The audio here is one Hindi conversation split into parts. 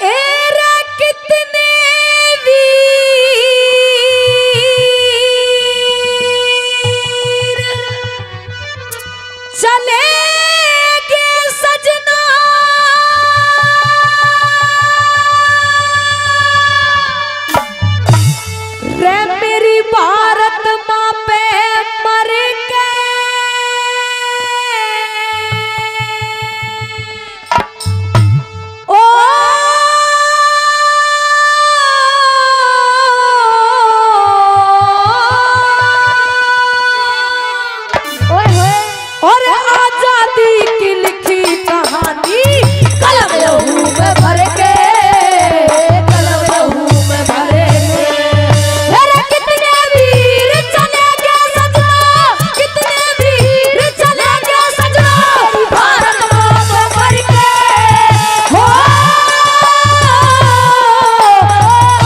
एरा कितने वीर चले गे सजना रे मेरी भारत माँ पे मर गए ओ और आजादी की लिखी कहानी कलम लहू में भर के कलम लहू में भरे अरे कितने वीर चले गए सजना कितने वीर चले गए सजना भारत माँ को भर के हो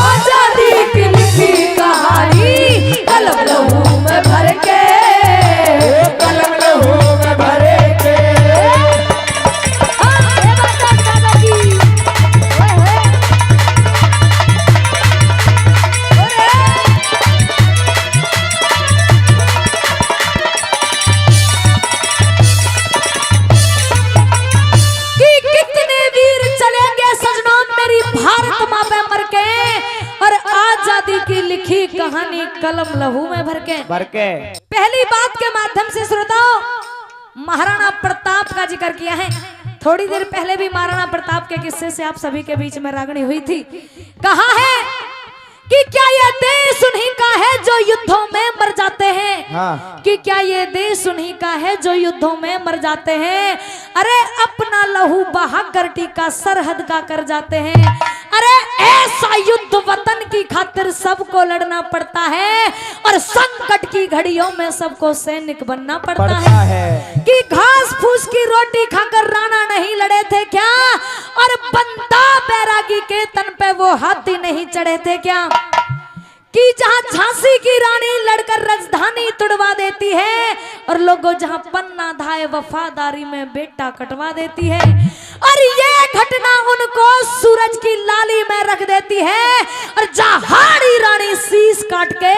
आजादी की लिखी कहानी कलम लहू में भर के कलम लहू में भरे के कितने वीर चले गए सजनों मेरी भारत माँ पे मर के और आजादी की लिखी कहानी कलम लहू में भर के पहली बात के माध्यम से श्रोताओं महाराणा प्रताप का जिक्र किया है। थोड़ी देर पहले भी महाराणा प्रताप के किस्से से आप सभी के बीच में रागनी हुई थी। कहा है कि क्या ये देश उन्हीं का है जो युद्धों में मर जाते हैं कि क्या ये देश उन्हीं का है जो युद्धों में मर जाते हैं अरे अपना लहू बहाकर टीका सरहद का कर जाते हैं अरे ऐसा युद्ध वतन की खातिर सबको लड़ना पड़ता है और संकट की घड़ियों में सबको सैनिक बनना पड़ता है कि घास फूस की रोटी खाकर राणा नहीं लड़े थे क्या और बंदा बैरागी के तन पे वो हाथी नहीं चढ़े थे क्या कि जहां झांसी की रानी लड़कर राजधानी तुड़वा देती है और लोगों जहां पन्ना धाए वफादारी में बेटा कटवा देती है और ये घटना उनको सूरज की लाली में रख देती है और जहाड़ी रानी शीश काट के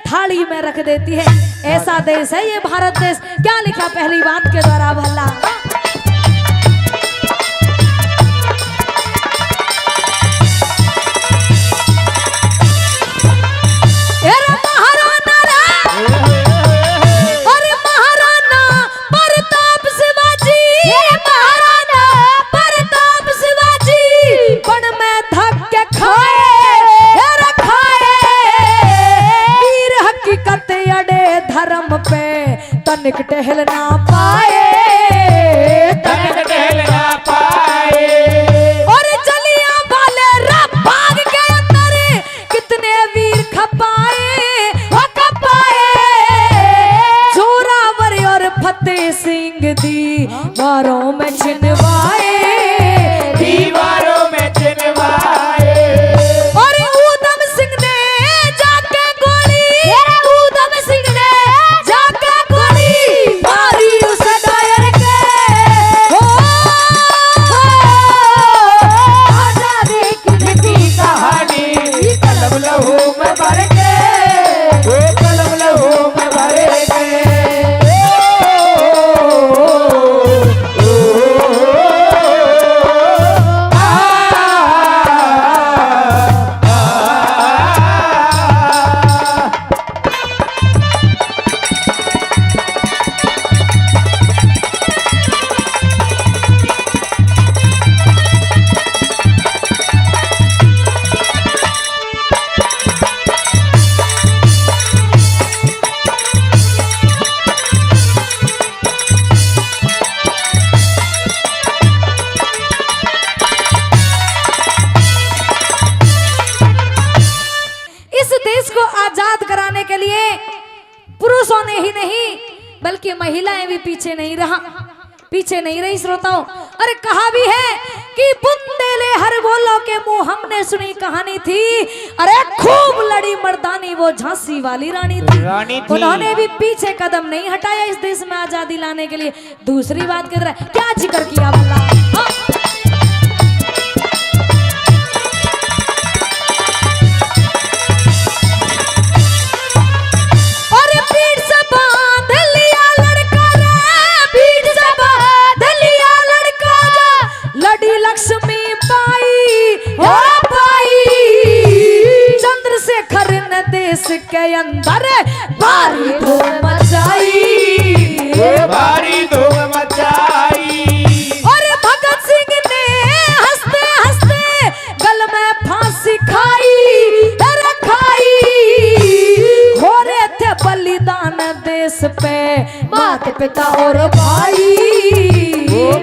थाली में रख देती है। ऐसा देश है ये भारत देश। क्या लिखा पहली बात के द्वारा भला तनिक टहल ना पाए तनिक टहल ना पाए और जलियां वाले बाग के अंदर कितने वीर खपाए जोरावर और फतेह सिंह दीवारों में छिनवाए दीवारों में छिनवाए और ऊधम सिंह ने जाके गोली ऊधम सिंह ने पुरुषों ने ही नहीं बल्कि महिलाएं भी पीछे नहीं रही श्रोताओं। अरे कहा भी है कि बुंदेले हर बोलो के मुंह हमने सुनी कहानी थी। अरे खूब लड़ी मर्दानी वो झांसी वाली रानी थी। उन्होंने भी पीछे कदम नहीं हटाया इस देश में आजादी लाने के लिए। दूसरी बात क्या जिक्र किया भला, देश के अंदर भारी धूम मचाई, भारी धूम मचाई। और भगत सिंह ने हंसते हंसते गल में फांसी खाई, रखाई। हो रहे थे बलिदान देश पे माता पिता और भाई,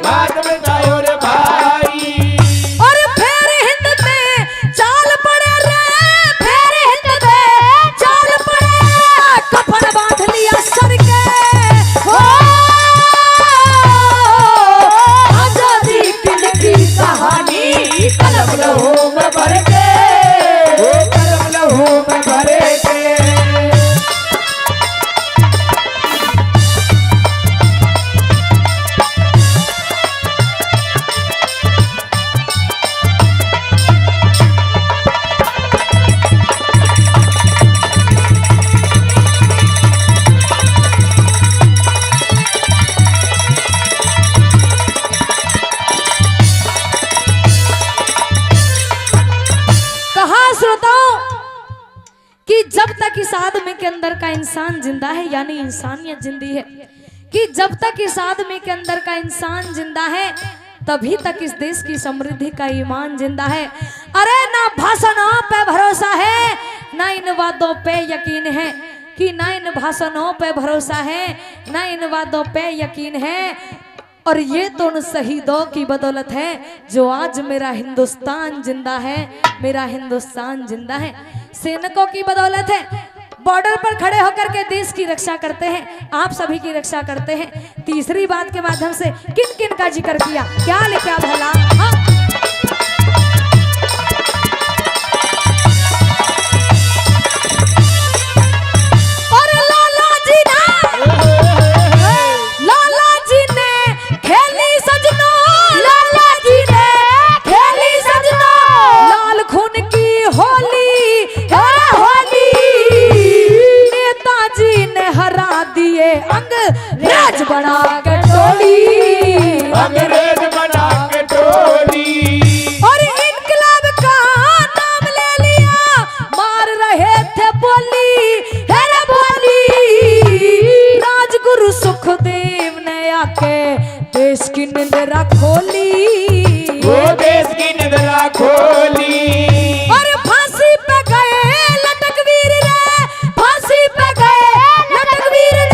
माता पिता और भाई। और फिर हिंद में चाल पड़े रे, फिर हिंद में चाल पड़े, कफन बांध लिया सर के। हो आजादी की लिखी कहानी कलम लहू में भर के, कलम लहू में भर के। कि जब तक इस आदमी के अंदर का इंसान जिंदा है, यानी इंसानियत जिंदी है, कि जब तक इस आदमी के अंदर का इंसान जिंदा है तभी तक इस देश की समृद्धि का ईमान जिंदा है। अरे ना भाषणों पे भरोसा है, ना इन वादों पे यकीन है, कि ना इन भाषणों पे भरोसा है, ना इन वादों पे यकीन है। और ये तो उन शहीदों की बदौलत है जो आज मेरा हिंदुस्तान जिंदा है, मेरा हिंदुस्तान जिंदा है। सैनिकों की बदौलत है, बॉर्डर पर खड़े होकर के देश की रक्षा करते हैं, आप सभी की रक्षा करते हैं। तीसरी बात के माध्यम से किन किन का जिक्र किया, क्या लिखा भला? हाँ? अंग्रेज बना के टोली, अंग्रेज बना के टोली। और इनकलाब का नाम ले लिया, मार रहे थे बोली, है बोली। राजगुरु सुखदेव ने आके देश की निंद्रा खोली, वो देश की निंद्रा खोली। और फांसी पे गए लटक वीर रे, फांसी पे गए लटक वीर रे,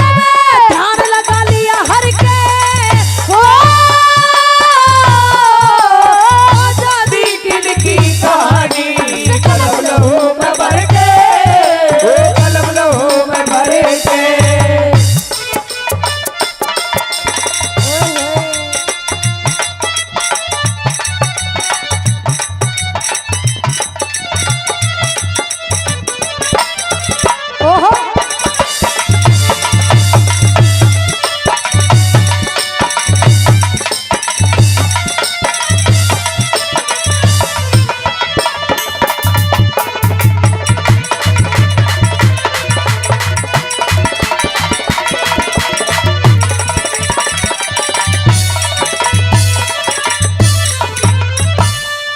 ध्यान लगा लिया हर के। हो आजादी की लिखी कहानी कलम लहू में भर के, कलम लहू में भर के। ओहो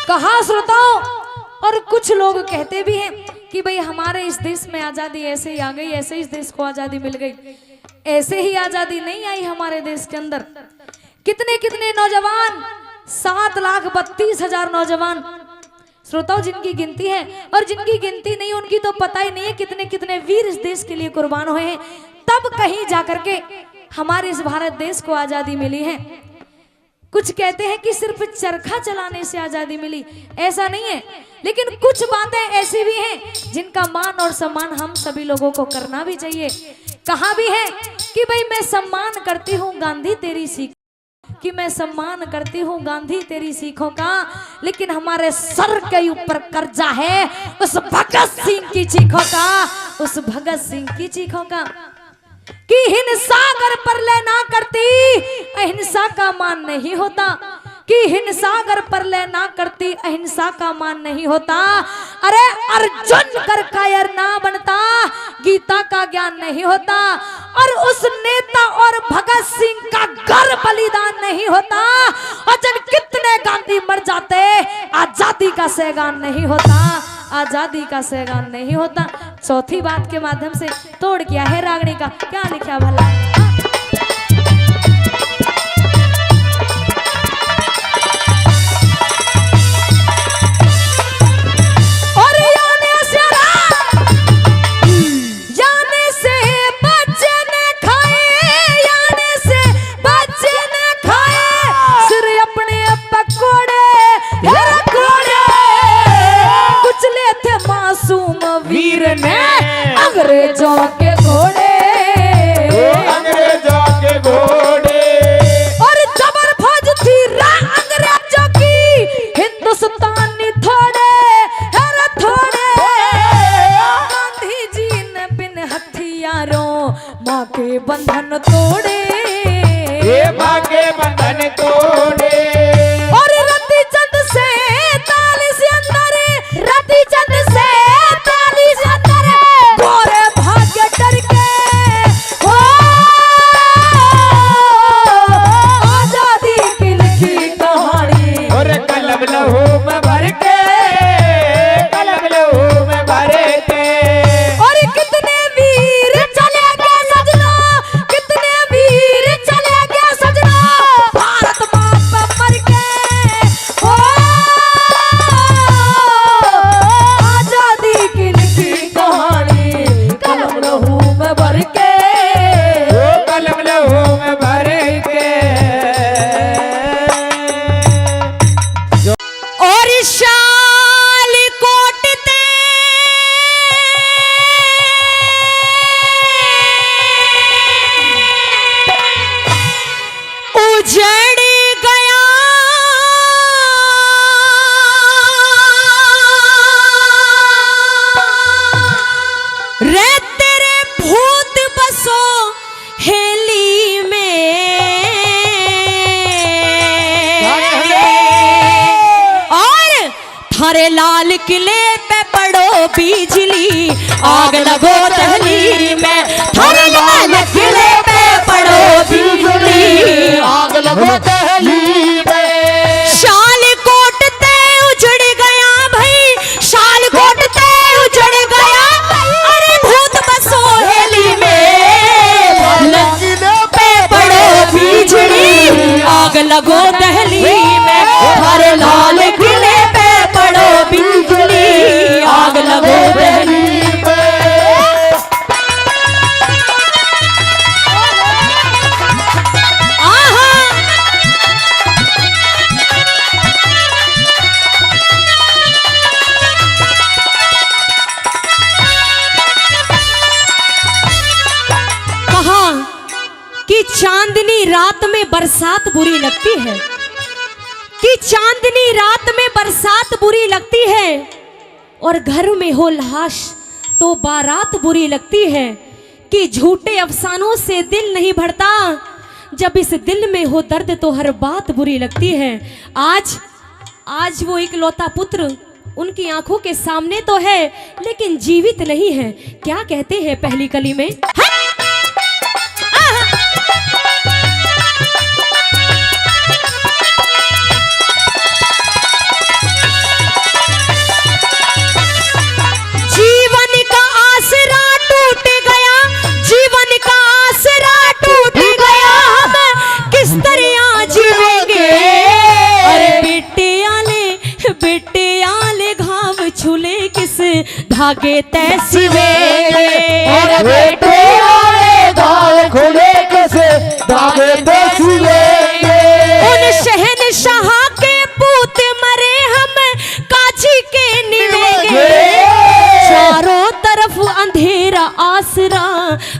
कहा श्रोताओं। और कुछ लोग कहते भी हैं कि भाई हमारे इस देश में आजादी ऐसे ही आ गई, ऐसे इस देश को आजादी मिल गई। ऐसे ही आजादी नहीं आई हमारे देश के अंदर। कितने कितने नौजवान, 7,32,000 नौजवान श्रोताओं जिनकी गिनती है, और जिनकी गिनती नहीं उनकी तो पता ही नहीं है कितने कितने वीर इस देश के लिए कुर्बान हुए हैं, तब कहीं जाकर के हमारे इस भारत देश को आजादी मिली है। कुछ कहते हैं कि सिर्फ चरखा चलाने से आजादी मिली, ऐसा नहीं है। लेकिन कुछ बातें ऐसी भी हैं जिनका मान और सम्मान हम सभी लोगों को करना भी चाहिए। कहा भी है कि भाई मैं सम्मान करती हूँ गांधी तेरी सीख, कि मैं सम्मान करती हूँ गांधी तेरी सीखों का, लेकिन हमारे सर के ऊपर कर्जा है उस भगत सिंह की चीखों का, उस भगत सिंह की चीखों का, कि हिंसा अगर परलय ना करती अहिंसा का मान नहीं होता, कि हिंसा अगर परलय ना करती अहिंसा का मान नहीं होता। अरे अर्जुन कर कायर ना बनता गीता का ज्ञान नहीं होता, और उस नेता और भगत सिंह का घर बलिदान नहीं होता, और जब कितने गांधी मर जाते आजादी का सैगान नहीं होता, आजादी का सैगान नहीं होता। चौथी बात के माध्यम से तोड़ किया है रागनी का। क्या लिखा भला? अंग्रेजों के घोड़े, अंग्रेजों के घोड़े, और जबर फौज थी अंग्रेजों की, हिंदुस्तानी थोड़े है थोड़े। गांधी जी ने बिन हथियारों माँ के बंधन तोड़े, माँ के बंधन तोड़े। और रति चंद से तालीस अंदर, रति चंद से तालीस अंदर गोरे भाग्य डर के हो आजादी की लिखी कहानी। और कलम लहू में भर के, कलम लहू में भर के। और कितने वीर चले गए सजना, कितने वीर चले गए सजना, भारत माँ पे मर के हो आजादी की लिखी कहानी। कलम लहू में भर के, कलम लहू में भर के। और शाल कोटते उजड़ गया, रे तेरे भूत बसो हेली में, और थारे लाल किले पे पड़ो बिजली, आग लगो दहली में। थारे लाल किले पे पड़ो बिजली, आग लगो दहली में। शाल कोटते उजड़ गया भाई, शाल कोटते उजड़ गया, अरे भूत बसो हेली में, किले पे पड़ो बिजली, आग लगो दहली में। हरे लाल किले पे पड़ो बिजली, आग लगो दहली में। आहा कहा कि चांदनी रात में बरसात बुरी लगती है, कि चांदनी रात में बरसात बुरी लगती है, और घर में हो लाश तो बारात बुरी लगती है, कि झूठे अफसानों से दिल नहीं भरता, जब इस दिल में हो दर्द तो हर बात बुरी लगती है। आज वो इकलौता पुत्र उनकी आंखों के सामने तो है, लेकिन जीवित नहीं है। क्या कहते हैं पहली कली में? जीवन का आसरा टूट गया, जीवन का आसरा टूट गया, हम किस तरह जीवेंगे। अरे बेटे आले घाव छूले किस धागे तय सिवेंगे। और बेटे आले दाल खुले कैसे धागे तय सिवेंगे। उन शहनशाह के पूत मरे हम काजी के निवेंगे, चारों तरफ अंधेरा आसरा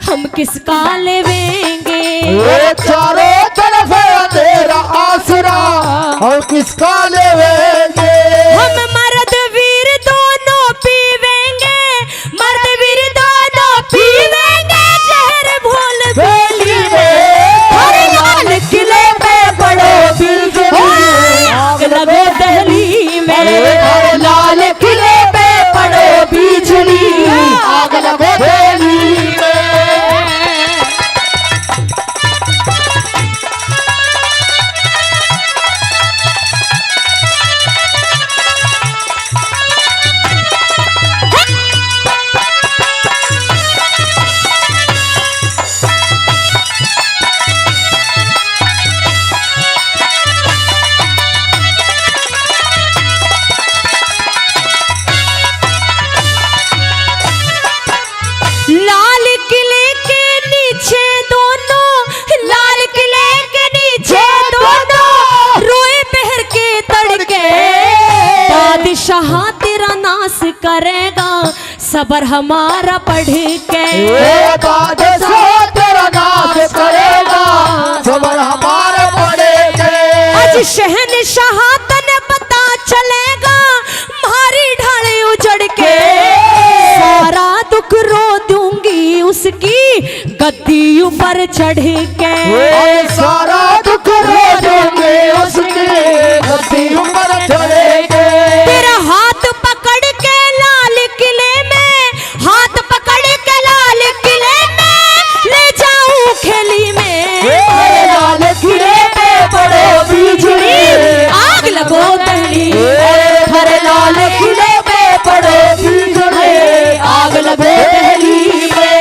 हम किसका लेवेंगे। चारों तरफ अंधेरा आसरा हम किसका लेवेंगे। हम मर्द वीर दोनों पीवेंगे, मर्द वीर दोनों पीवेंगे, जहर भोल बेली में हरे लाल किले पे पड़ो बिजली, आग लगो दहली में। हरे लाल किले पे पड़ो बिजली, आग लगो दहली में। शाह तेरा नाश करेगा सबर हमारा पढ़ के। बादशाह तेरा नाश करेगा सबर हमारा पड़ेगा। आज शहनशाह तने पता चलेगा मारी ढाले उजड़ के। सारा दुख रो दूंगी उसकी गद्दी ऊपर चढ़ के। सारा दुख रो दूंगी उसकी गद्दी ऊपर चढ़ेगे। तेरा हाथ पकड़ के लाल किले में, हाथ पकड़ के लाल किले में ले जाऊं खेली में। लाल किले पे पड़े बिजली आग लगो दहली हरे लाल किले पे पड़े बिजली आग लगे दहली में।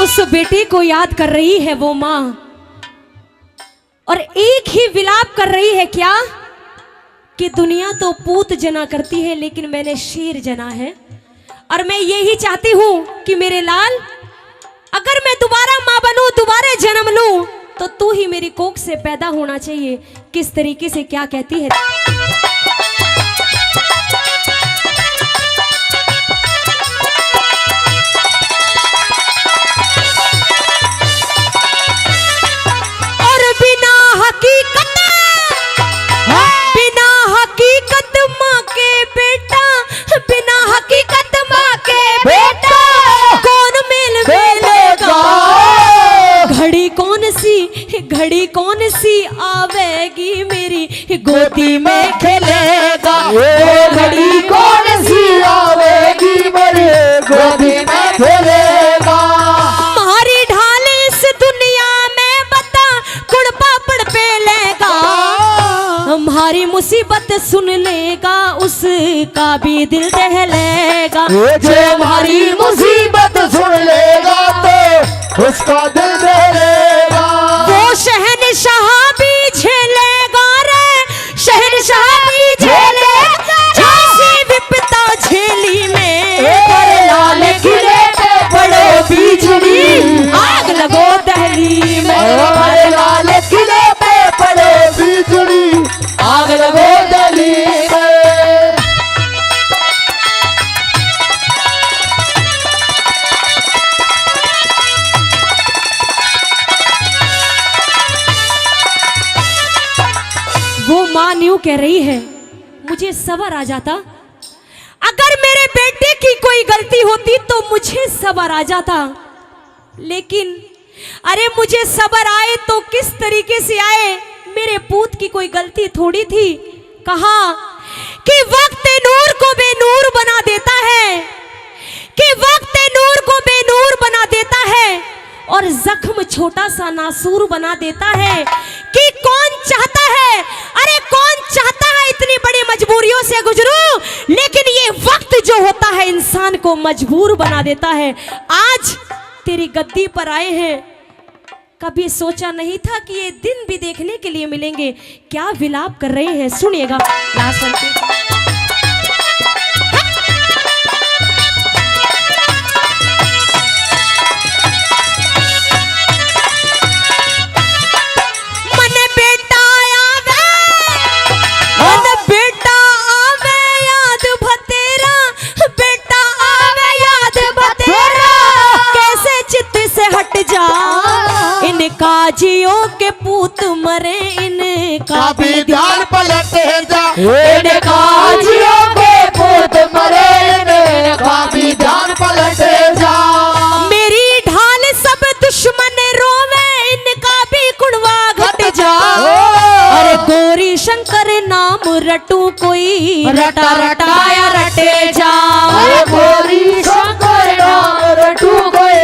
उस बेटे को याद कर रही है वो माँ और एक ही विलाप कर रही है क्या कि दुनिया तो पूत जना करती है लेकिन मैंने शेर जना है। और मैं यही चाहती हूँ कि मेरे लाल अगर मैं दोबारा माँ बनूं, दोबारा जन्म लूं तो तू ही मेरी कोख से पैदा होना चाहिए। किस तरीके से क्या कहती है। घड़ी कौन सी आवेगी मेरी गोदी में खेलेगा। घड़ी कौन सी आवेगी मेरी गोदी में खेलेगा। मारी ढाले इस दुनिया में बता कुड़ पापड़ पे लेगा। हमारी मुसीबत सुन लेगा उसका भी दिल दहलेगा। जो हमारी मुसीबत सुन लेगा तो उसका दिल दहलेगा। वो शहनशाह भी झेलेगा रे, शहनशाह भी झेलेगा जैसी विपदा झेली में। लाल किले पे पड़े बिजली आग लगो दहली में। लाल किले पे पड़े बिजली आग लगो दहली में। वो माँ न्यू कह रही है मुझे सबर आ जाता, अगर मेरे बेटे की कोई गलती होती तो मुझे सबर आ जाता। लेकिन अरे मुझे सबर आए तो किस तरीके से आए, मेरे पूत की कोई गलती थोड़ी थी। कहा कि वक्त नूर को बेनूर बना देता है, कि वक्त नूर को बेनूर बना देता है और जख्म छोटा सा नासूर बना देता है। कि कौन चाहता है, अरे कौन चाहता है इतनी बड़ी मजबूरियों से गुजरूं, लेकिन ये वक्त जो होता है इंसान को मजबूर बना देता है। आज तेरी गद्दी पर आए हैं, कभी सोचा नहीं था कि ये दिन भी देखने के लिए मिलेंगे। क्या विलाप कर रहे हैं सुनिएगा। काजियों के पूत मरे इनका भी ध्यान पलटे जा। काजियों के पूत मरे इनका भी ध्यान पलटे जा। मेरी ढाल सब दुश्मन रोवे इनका भी कुड़वा घट जा। अरे गौरी शंकर नाम रटू कोई रटा रटाया रटे जा। गौरी शंकर नाम रटू कोई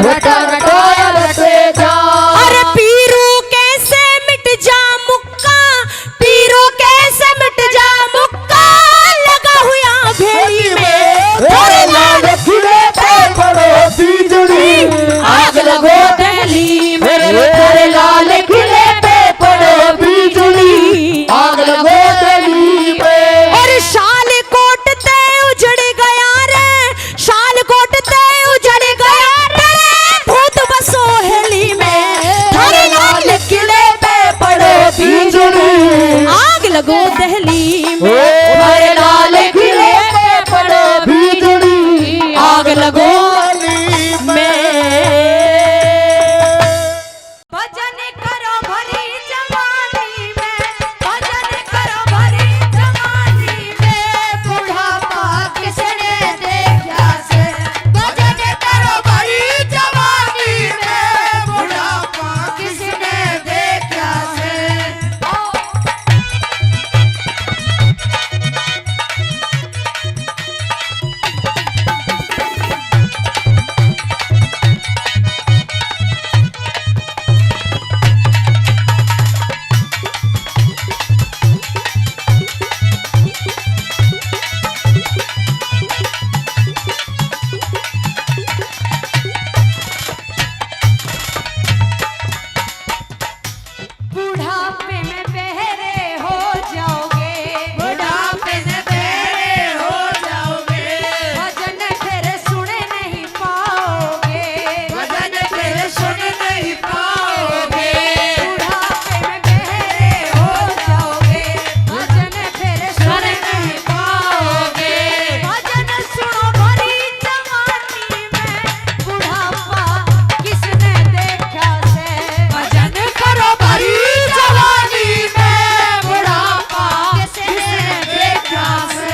रटा रटाया रटे जा। लगो में भजन करो भरी जवानी में, भजन करो भरी जवानी में, बुढ़ापा किसने देखा से, भजन करो भरी जवानी में, बुढ़ापा किसने देखा से। बुढ़ापे में बहरे हो जाओगे, बुढ़ापे में बहरे हो जाओगे, भजन फिर सुन नहीं पाओगे, भजन फिर सुन नहीं पाओगे, बुढ़ापे में बहरे हो जाओगे, भजन फिर सुन नहीं पाओगे, भजन सुनो भरी जवानी में, बुढ़ापा किसने देखा से, भजन करो भरी जवानी में, बुढ़ापा किसने देखा से।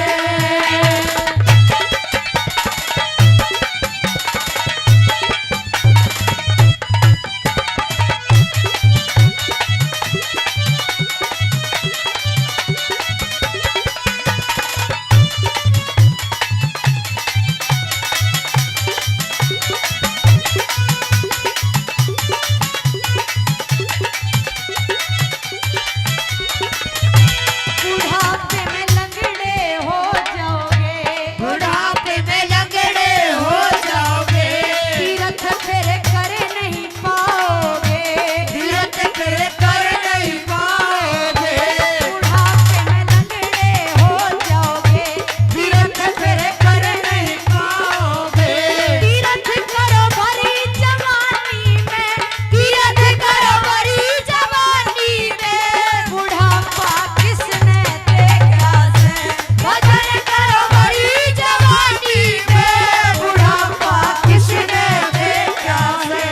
बुढ़ापे में लंगड़े हो जाओगे, बुढ़ापे में लंगड़े हो जाओगे, तीरथ फिर कर नहीं पाओगे, तीरथ फिर कर नहीं पाओगे, बुढ़ापे में लंगड़े हो जाओगे, तीरथ फिर कर नहीं पाओगे, तीरथ करो भरी जवानी में, तीरथ करो भरी जवानी में, बुढ़ापा किसने देखा से, भजन करो भरी जवानी में, बुढ़ापा किसने देखा से।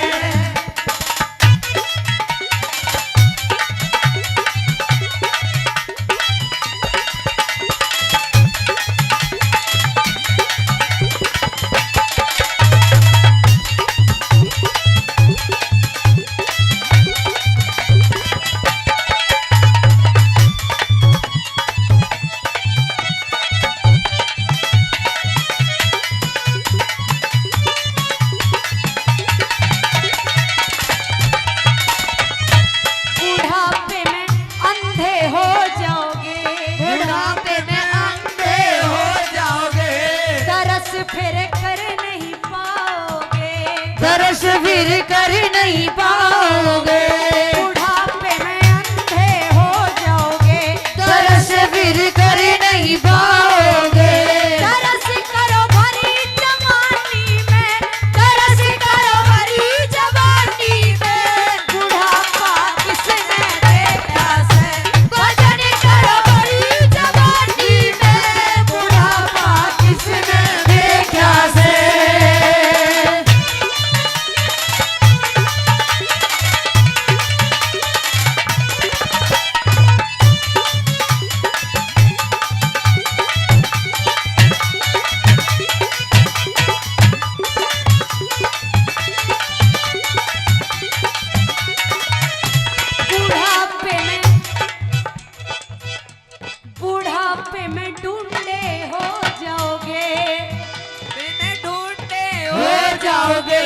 बुढ़ापे में अंधे हो जाओगे, बुढ़ापे में अंधे हो जाओगे, तरस फिर कर नहीं पाओगे, तरस फिर कर नहीं पाओगे, बुढ़ापे में अंधे हो जाओगे, तरस फिर कर नहीं पाओगे, तरस करो भरी जवानी में, तरस करो भरी जवानी में, बुढ़ापा किसने देखा से, भजन करो भरी जवानी में, बुढ़ापा किसने देखा से। बुढ़ापे में ढूंढे हो जाओगे, ढूंढे हो जाओगे,